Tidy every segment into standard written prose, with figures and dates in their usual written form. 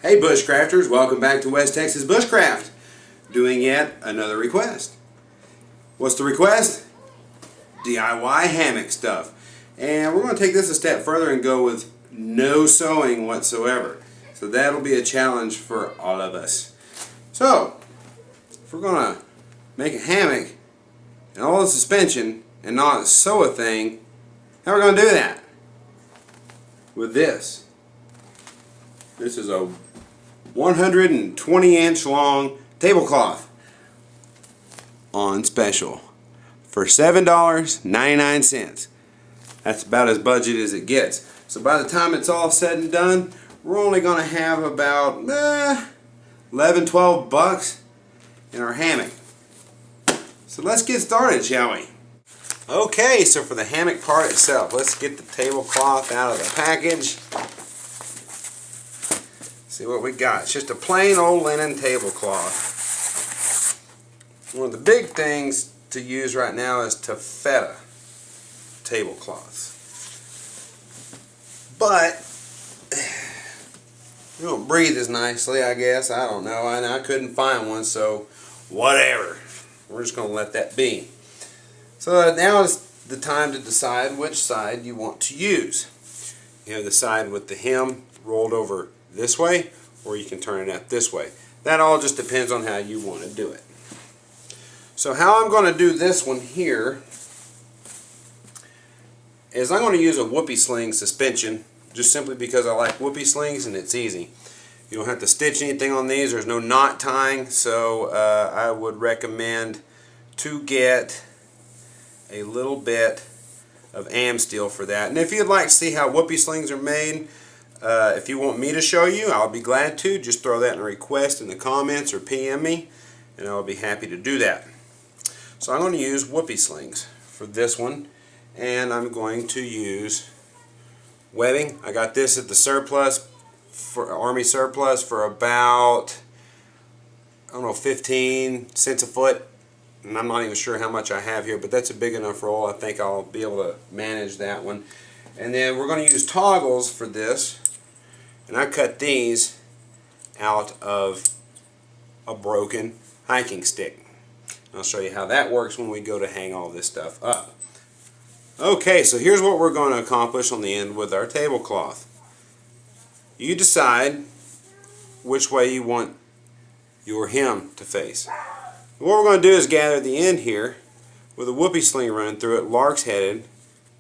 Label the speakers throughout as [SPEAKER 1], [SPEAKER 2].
[SPEAKER 1] Hey Bushcrafters, welcome back to West Texas Bushcraft. Doing yet another request. What's the request? DIY hammock stuff. And we're going to take this a step further and go with no sewing whatsoever. So that'll be a challenge for all of us. So, if we're going to make a hammock and all the suspension and not sew a thing, how are we going to do that? With this. This is a 120-inch long tablecloth on special for $7.99. That's about as budget as it gets. So by the time it's all said and done, we're only going to have about 11-12 bucks in our hammock. So let's get started, shall we? Okay, so for the hammock part itself, let's get the tablecloth out of the package. See what we got. It's just a plain old linen tablecloth. One of the big things to use right now is taffeta tablecloths. But they don't breathe as nicely, I guess. I don't know. I couldn't find one, so whatever. We're just going to let that be. So now is the time to decide which side you want to use. You have the side with the hem rolled over this way, or you can turn it out this way. That all just depends on how you want to do it. So how I'm going to do this one here is I'm going to use a whoopee sling suspension, just simply because I like whoopee slings and it's easy. You don't have to stitch anything on these. There's no knot tying, so I would recommend to get a little bit of Amsteel for that. And if you'd like to see how whoopee slings are made, if you want me to show you, I'll be glad to. Just throw that in a request in the comments or PM me, and I'll be happy to do that. So I'm going to use whoopee slings for this one, and I'm going to use webbing. I got this at the surplus, for Army surplus, for about, I don't know, 15 cents a foot. And I'm not even sure how much I have here, but that's a big enough roll. I think I'll be able to manage that one. And then we're going to use toggles for this. And I cut these out of a broken hiking stick. I'll show you how that works when we go to hang all this stuff up. Okay, so here's what we're going to accomplish on the end with our tablecloth. You decide which way you want your hem to face. What we're going to do is gather the end here with a whoopee sling running through it, lark's headed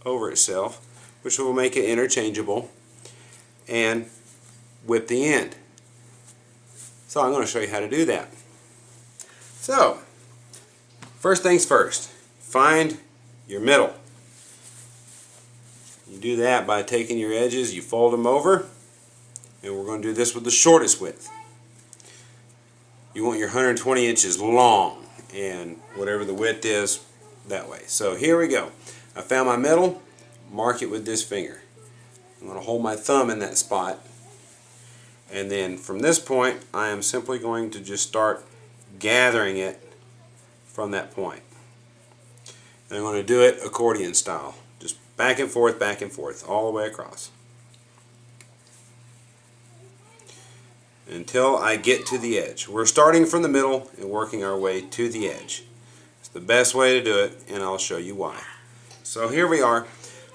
[SPEAKER 1] over itself, which will make it interchangeable, and whip the end. So I'm going to show you how to do that. So, first things first, find your middle. You do that by taking your edges, you fold them over, and we're going to do this with the shortest width. You want your 120 inches long, and whatever the width is, that way. So here we go. I found my middle, mark it with this finger. I'm going to hold my thumb in that spot, and then from this point I am simply going to just start gathering it from that point. And I'm going to do it accordion style, just back and forth, all the way across, until I get to the edge. We're starting from the middle and working our way to the edge. It's the best way to do it, and I'll show you why. So here we are.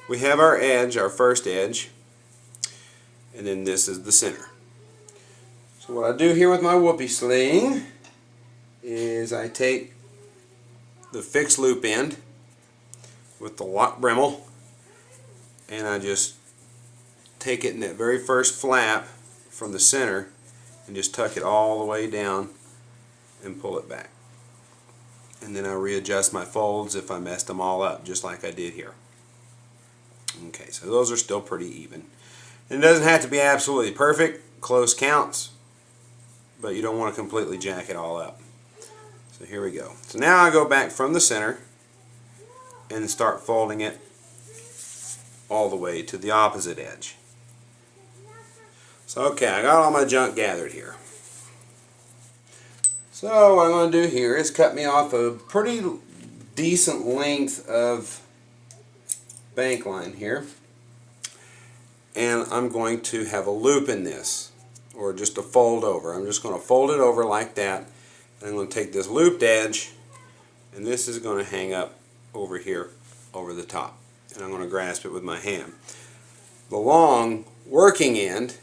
[SPEAKER 1] We have our edge, our first edge, and then this is the center. So what I do here with my whoopee sling is I take the fixed loop end with the lock Bremel, and I just take it in that very first flap from the center and just tuck it all the way down and pull it back. And then I readjust my folds if I messed them all up, just like I did here. Okay, so those are still pretty even. And it doesn't have to be absolutely perfect, close counts, but you don't want to completely jack it all up. So here we go. So now I go back from the center and start folding it all the way to the opposite edge. So okay, I got all my junk gathered here. So what I'm going to do here is cut me off a pretty decent length of bank line here. And I'm going to have a loop in this. or just a fold over. I'm just going to fold it over like that. And I'm going to take this looped edge, and this is going to hang up over here over the top. And I'm going to grasp it with my hand. The long working end,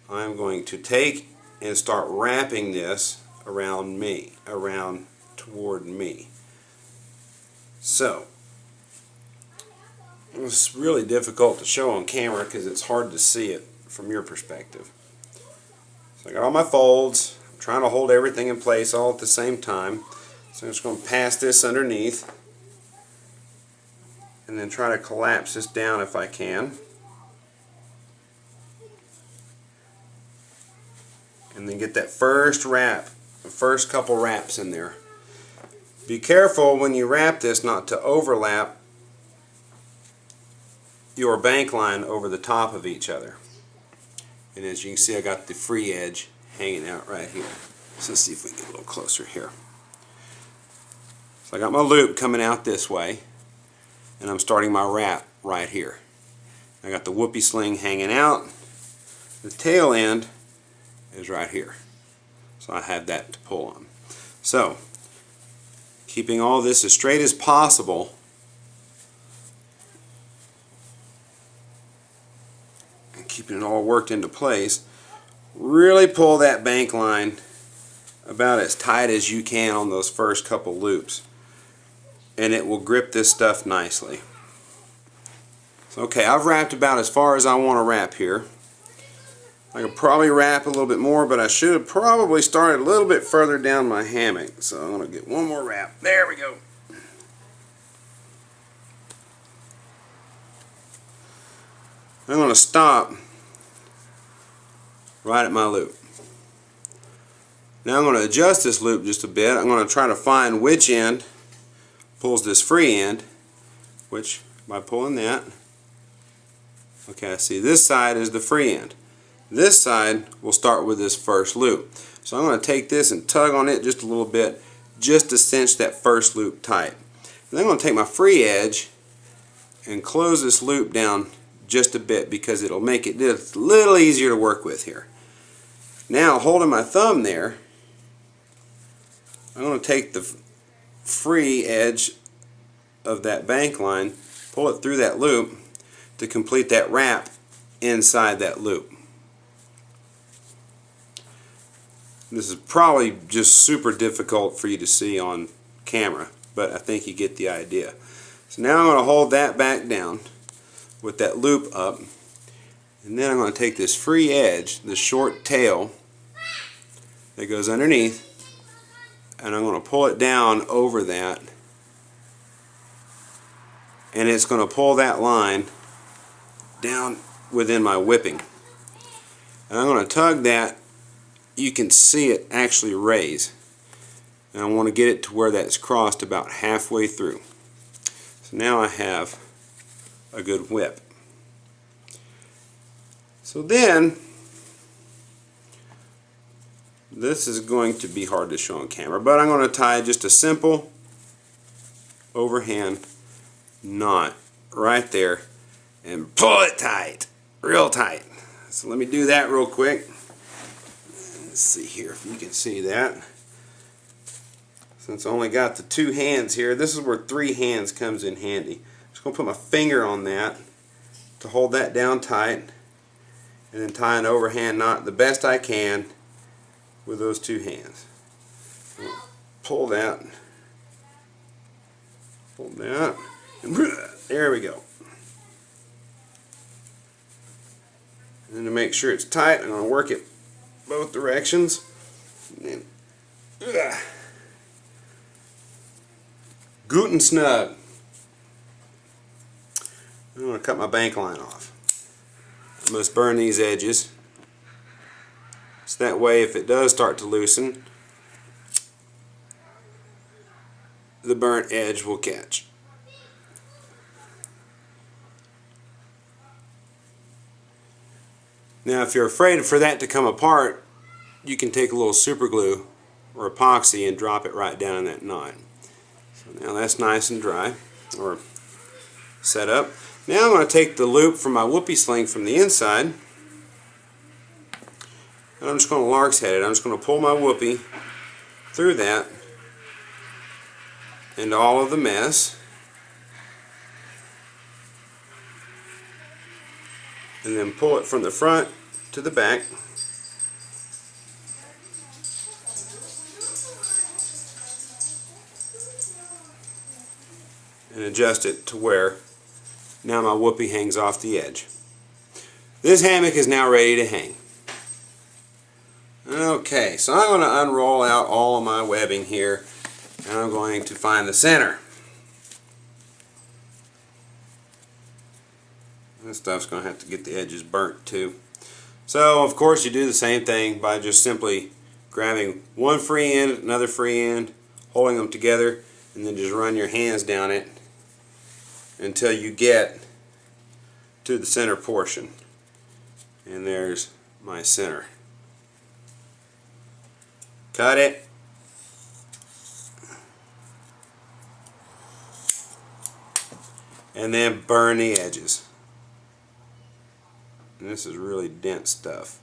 [SPEAKER 1] I'm going to take and start wrapping this around me, around toward me. So, it's really difficult to show on camera because it's hard to see it from your perspective. So I got all my folds. I'm trying to hold everything in place all at the same time. So I'm just going to pass this underneath and then try to collapse this down if I can. And then get that first wrap, the first couple wraps in there. Be careful when you wrap this not to overlap your bank line over the top of each other. And as you can see, I got the free edge hanging out right here. So let's see if we can get a little closer here. So I got my loop coming out this way, and I'm starting my wrap right here. I got the whoopee sling hanging out. The tail end is right here. So I have that to pull on. So, keeping all this as straight as possible, and keeping it all worked into place, really pull that bank line about as tight as you can on those first couple loops, and it will grip this stuff nicely. So, okay, I've wrapped about as far as I want to wrap here. I could probably wrap a little bit more, but I should have probably started a little bit further down my hammock. So I'm going to get one more wrap. There we go. I'm going to stop right at my loop. Now I'm going to adjust this loop just a bit. I'm going to try to find which end pulls this free end, which by pulling that, okay, I see this side is the free end. This side will start with this first loop. So I'm going to take this and tug on it just a little bit just to cinch that first loop tight. Then I'm going to take my free edge and close this loop down just a bit because it'll make it just a little easier to work with here. Now, holding my thumb there, I'm going to take the free edge of that bank line, pull it through that loop to complete that wrap inside that loop. This is probably just super difficult for you to see on camera, but I think you get the idea. So now I'm going to hold that back down with that loop up, and then I'm going to take this free edge, the short tail that goes underneath, and I'm going to pull it down over that, and it's going to pull that line down within my whipping. And I'm going to tug that. You can see it actually raise, and I want to get it to where that's crossed about halfway through. So now I have a good whip. So then, this is going to be hard to show on camera, but I'm going to tie just a simple overhand knot right there and pull it tight, real tight. So let me do that real quick. Let's see here if you can see that. Since I only got the two hands here, this is where three hands comes in handy. I'm just going to put my finger on that to hold that down tight, and then tie an overhand knot the best I can with those two hands. Pull that, and there we go. And to make sure it's tight, I'm going to work it both directions. And then, good and snug. I'm going to cut my bank line off. I must burn these edges. So that way if it does start to loosen, the burnt edge will catch. Now if you're afraid for that to come apart, you can take a little super glue or epoxy and drop it right down in that knot. So now that's nice and dry, or set up. Now I'm going to take the loop from my whoopee sling from the inside, And I'm just going to lark's head it. I'm just going to pull my whoopee through that into all of the mess. And then pull it from the front to the back. And adjust it to where now my whoopee hangs off the edge. This hammock is now ready to hang. Okay, so I'm going to unroll out all of my webbing here, and I'm going to find the center. This stuff's going to have to get the edges burnt too. So of course you do the same thing by just simply grabbing one free end, another free end, holding them together, and then just run your hands down it until you get to the center portion. And there's my center. Cut it. And then burn the edges. And this is really dense stuff.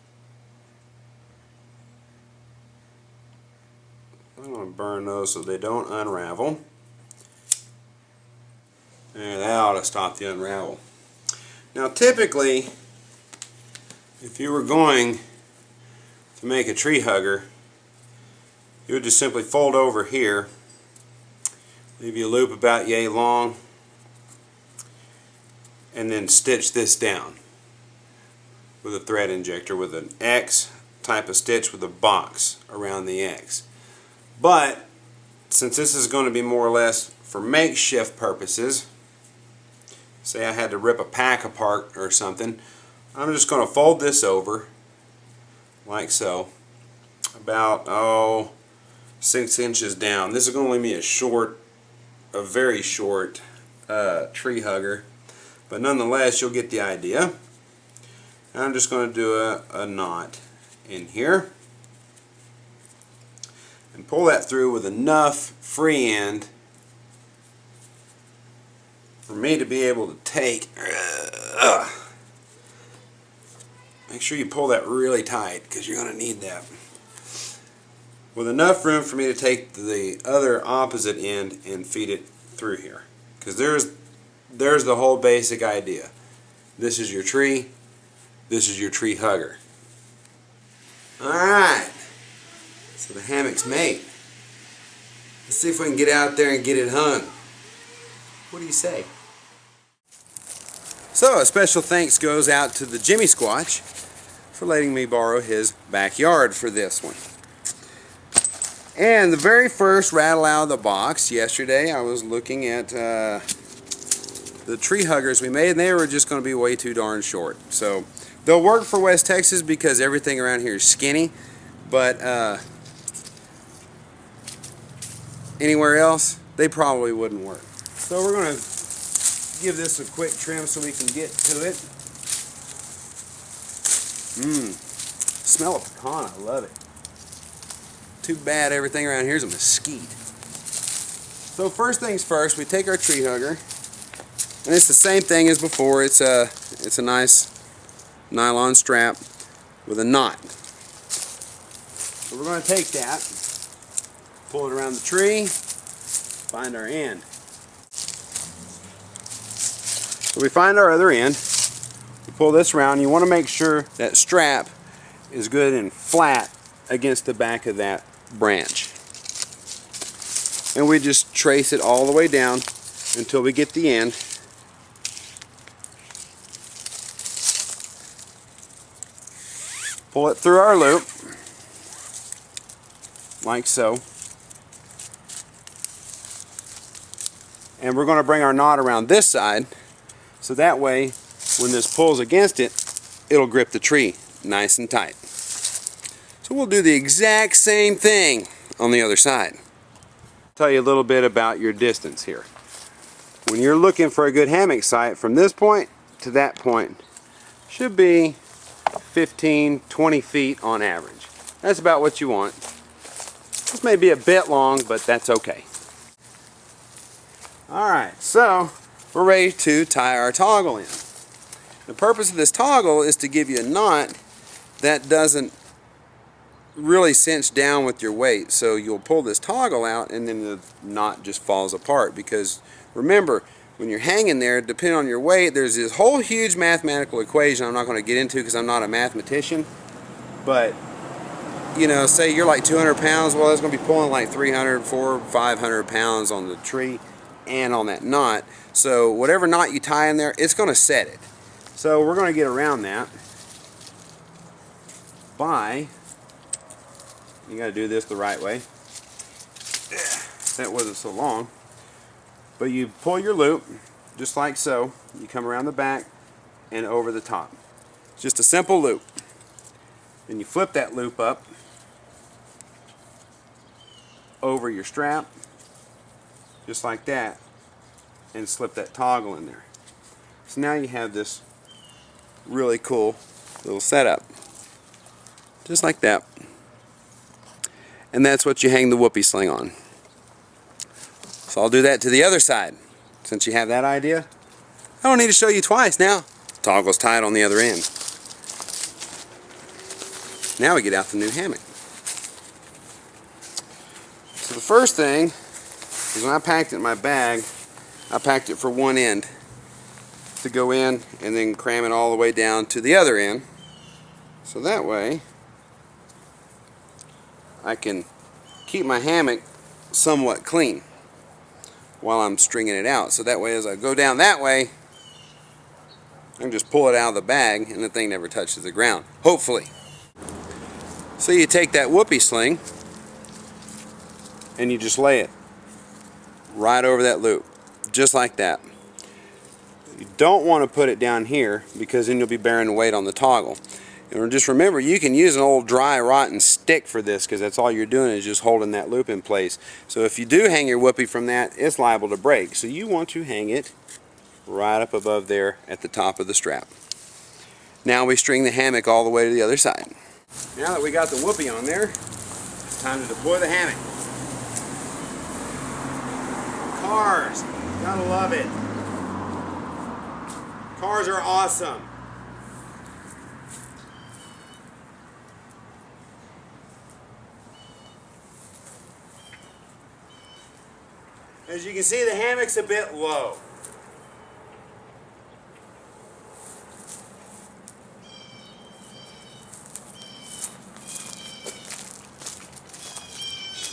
[SPEAKER 1] I want to burn those so they don't unravel. And that ought to stop the unravel. Now typically, if you were going to make a tree hugger, you would just simply fold over here, leave you a loop about yay long, and then stitch this down with a thread injector with an X type of stitch with a box around the X. But since this is going to be more or less for makeshift purposes, say I had to rip a pack apart or something, I'm just going to fold this over like so, about 6 inches down. This is going to leave me a very short tree hugger, but nonetheless you'll get the idea. And I'm just going to do a knot in here and pull that through with enough free end for me to be able to take. Make sure you pull that really tight because you're going to need that. With enough room for me to take the other opposite end and feed it through here. Because there's the whole basic idea. This is your tree. This is your tree hugger. Alright. So the hammock's made. Let's see if we can get out there and get it hung. What do you say? So a special thanks goes out to the Jimmy Squatch for letting me borrow his backyard for this one. And the very first rattle out of the box, yesterday I was looking at the tree huggers we made, and they were just going to be way too darn short. So they'll work for West Texas because everything around here is skinny, but anywhere else they probably wouldn't work. So we're going to give this a quick trim so we can get to it. Smell of pecan, I love it. Too bad everything around here is a mesquite. So first things first, we take our tree hugger, and it's the same thing as before. It's a nice nylon strap with a knot. So we're going to take that, pull it around the tree, find our end. So we find our other end, we pull this around. You want to make sure that strap is good and flat against the back of that branch. And we just trace it all the way down until we get the end. Pull it through our loop, like so. And we're going to bring our knot around this side, so that way when this pulls against it, it'll grip the tree nice and tight. So we'll do the exact same thing on the other side. I'll tell you a little bit about your distance here. When you're looking for a good hammock site, from this point to that point should be 15-20 feet on average. That's about what you want. This may be a bit long, but that's okay. Alright, so we're ready to tie our toggle in. The purpose of this toggle is to give you a knot that doesn't really cinch down with your weight, so you'll pull this toggle out and then the knot just falls apart. Because remember, when you're hanging there, depending on your weight, there's this whole huge mathematical equation I'm not going to get into because I'm not a mathematician. But you know, say you're like 200 pounds, well, it's going to be pulling like 300, 400, 500 pounds on the tree and on that knot. So whatever knot you tie in there, it's going to set it. So we're going to get around that by, you got to do this the right way. That wasn't so long. But you pull your loop, just like so. You come around the back and over the top. It's just a simple loop. Then you flip that loop up over your strap, just like that, and slip that toggle in there. So now you have this really cool little setup, just like that. And that's what you hang the whoopee sling on. So I'll do that to the other side. Since you have that idea, I don't need to show you twice now. Toggle's tied on the other end. Now we get out the new hammock. So the first thing is when I packed it in my bag, I packed it for one end to go in and then cram it all the way down to the other end. So that way I can keep my hammock somewhat clean while I'm stringing it out. So that way as I go down that way, I can just pull it out of the bag and the thing never touches the ground, hopefully. So you take that whoopee sling and you just lay it right over that loop, just like that. You don't want to put it down here because then you'll be bearing the weight on the toggle. And just remember, you can use an old dry rotten stick for this because that's all you're doing is just holding that loop in place. So if you do hang your whoopee from that, it's liable to break. So you want to hang it right up above there at the top of the strap. Now we string the hammock all the way to the other side. Now that we got the whoopee on there, it's time to deploy the hammock. Cars, gotta love it. Cars are awesome. As you can see, the hammock's a bit low.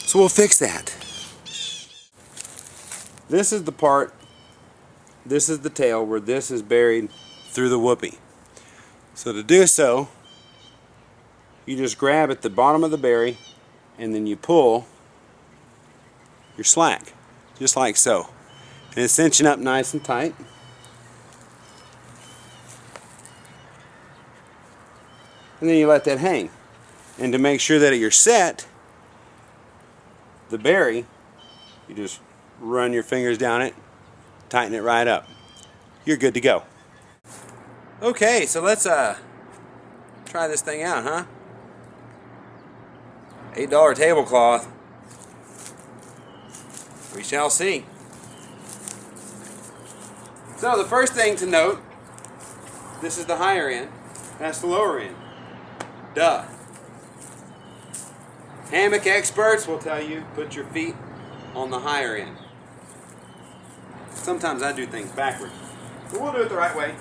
[SPEAKER 1] So we'll fix that. This is the part, this is the tail where this is buried through the whoopee. So to do so, you just grab at the bottom of the berry and then you pull your slack, just like so. And it's cinching up nice and tight. And then you let that hang. And to make sure that you're set, the berry, you just run your fingers down it, tighten it right up. You're good to go. Okay, so let's try this thing out, huh? $8 tablecloth. We shall see. So the first thing to note, this is the higher end, that's the lower end. Duh. Hammock experts will tell you, put your feet on the higher end. Sometimes I do things backwards, but we'll do it the right way.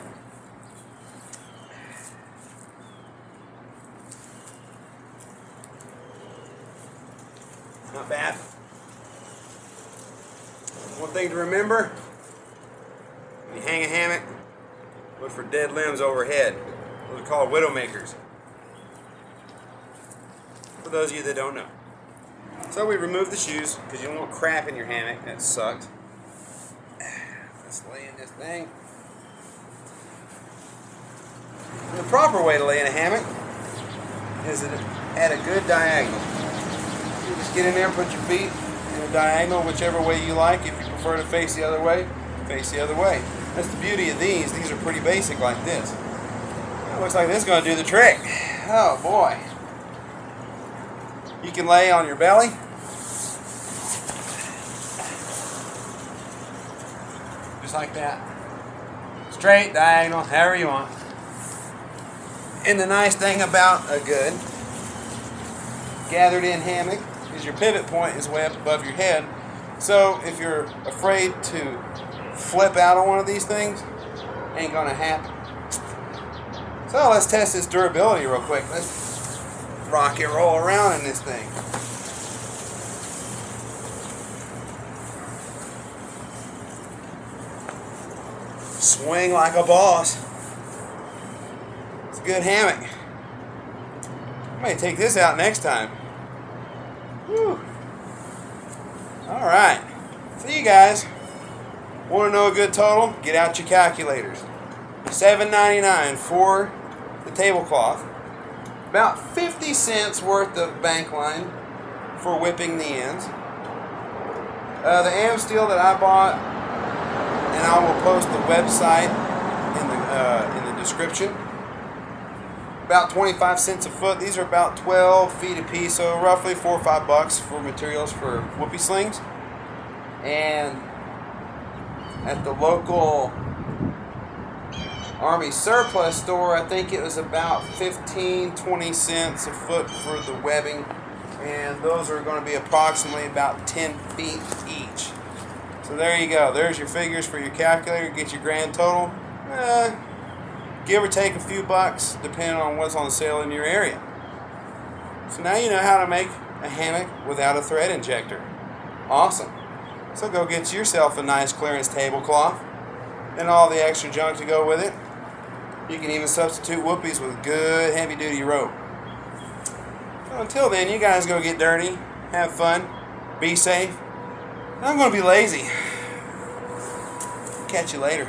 [SPEAKER 1] Not bad. One thing to remember, when you hang a hammock, look for dead limbs overhead. Those are called widowmakers. For those of you that don't know. So we removed the shoes because you don't want crap in your hammock. That sucked. Let's lay in this thing. The proper way to lay in a hammock is at a good diagonal. You just get in there and put your feet in a diagonal, whichever way you like. If you prefer to face the other way, face the other way. That's the beauty of these. These are pretty basic like this. It looks like this is going to do the trick. Oh boy. You can lay on your belly. Just like that. Straight, diagonal, however you want. And the nice thing about a good gathered in hammock, is your pivot point is way up above your head. So if you're afraid to flip out on one of these things, ain't gonna happen. So let's test this durability real quick. Let's rock and roll around in this thing. Swing like a boss. It's a good hammock. I may take this out next time. Whew. Alright. So you guys want to know a good total? Get out your calculators. $7.99 for the tablecloth. About 50 cents worth of bank line for whipping the ends. The am steel that I bought, and I will post the website in the description. About 25 cents a foot. These are about 12 feet a piece, so roughly $4 or $5 for materials for whoopee slings. And at the local Army surplus store, I think it was about 15-20 cents a foot for the webbing, and those are going to be approximately about 10 feet each. So there you go. There's your figures for your calculator. Get your grand total. Give or take a few bucks depending on what's on sale in your area. So now you know how to make a hammock without a thread injector. Awesome. So go get yourself a nice clearance tablecloth and all the extra junk to go with it. You can even substitute whoopies with good heavy duty rope. So until then, you guys go get dirty, have fun, be safe. I'm going to be lazy. Catch you later.